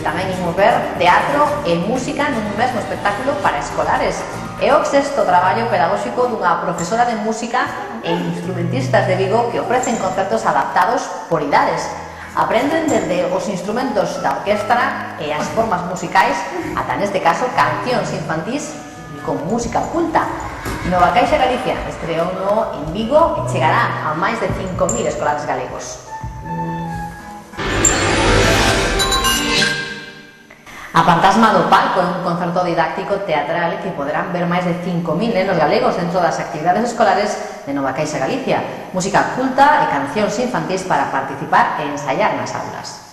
tamén imos ver teatro e música nun mesmo espectáculo para escolares. É o sexto traballo pedagóxico dunha profesora de música e instrumentistas de Vigo que ofrecen concertos adaptados por idades. Aprenden desde os instrumentos da orquestra e as formas musicais ata, neste caso, cancións infantís con música culta. Nova Caixa Galicia estreouno en Vigo e chegará a máis de 5.000 escolares galegos. A Fantasma do Palco é un concerto didáctico teatral que poderán ver máis de 5.000 nenos galegos dentro das actividades escolares de Nova Caixa Galicia. Música culta e cancións infantís para participar e ensaiar nas aulas.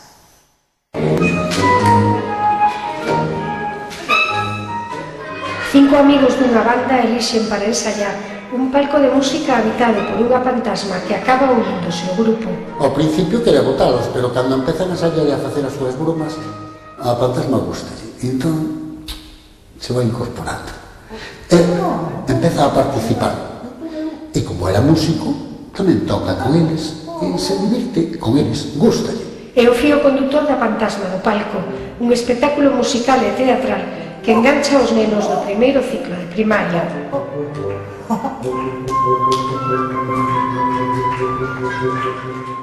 Cinco amigos dunha banda elixen para ensaiar un palco de música habitado por unha fantasma que acaba uníndose ao grupo. Ao principio quería botalos, pero cando empezan a ensayar e a facer as súas bromas, a fantasma gustalle, entón se vai incorporando e empeza a participar, e como era músico tamén toca con eles e se divirte con eles, gustalle. É o fío conductor da Fantasma do Palco, un espectáculo musical e teatral que engancha aos nenos do primeiro ciclo de primaria.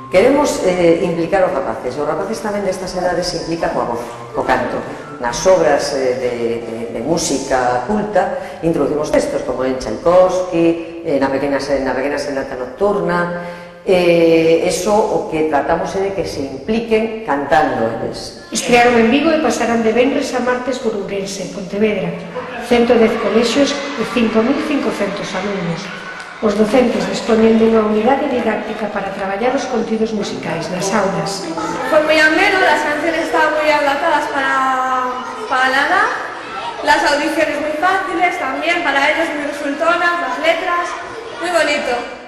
Queremos implicar os rapaces tamén destas edades se implican coa voz, co canto. Nas obras de música culta introducimos textos como en Tchaikovsky, na pequena sonata nocturna. Eso o que tratamos é de que se impliquen cantando eles. Estrearon en Vigo e pasarán de venres a martes por Ourense, Pontevedra, 110 colexios e 5.500 alumnos. Os docentes dispoñen dunha unidade didáctica para traballar os contidos musicais nas aulas. Fue muy ameno, las canciones estaban muy adaptadas para la edad, las audiciones muy fáciles también, para ellos muy resultonas, las letras, muy bonito.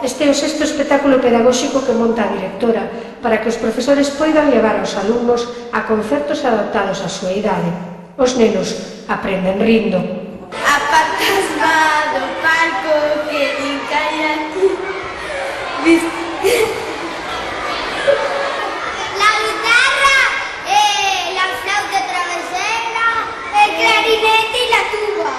Este é o sexto espectáculo pedagóxico que monta a directora para que os profesores poidan levar aos alumnos a concertos adaptados á súa idade. Os nenos aprenden rindo. A fantasma do palco que nin cae aquí. La guitarra, la flauta travesera, el clarinete y la tuba.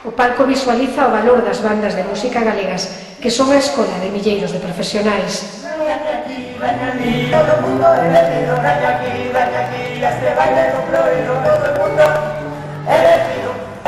O palco visualiza o valor das bandas de música galegas, que son a escola de milleiros de profesionais. Todo el mundo es aquí, este baile no prohíbe todo el mundo.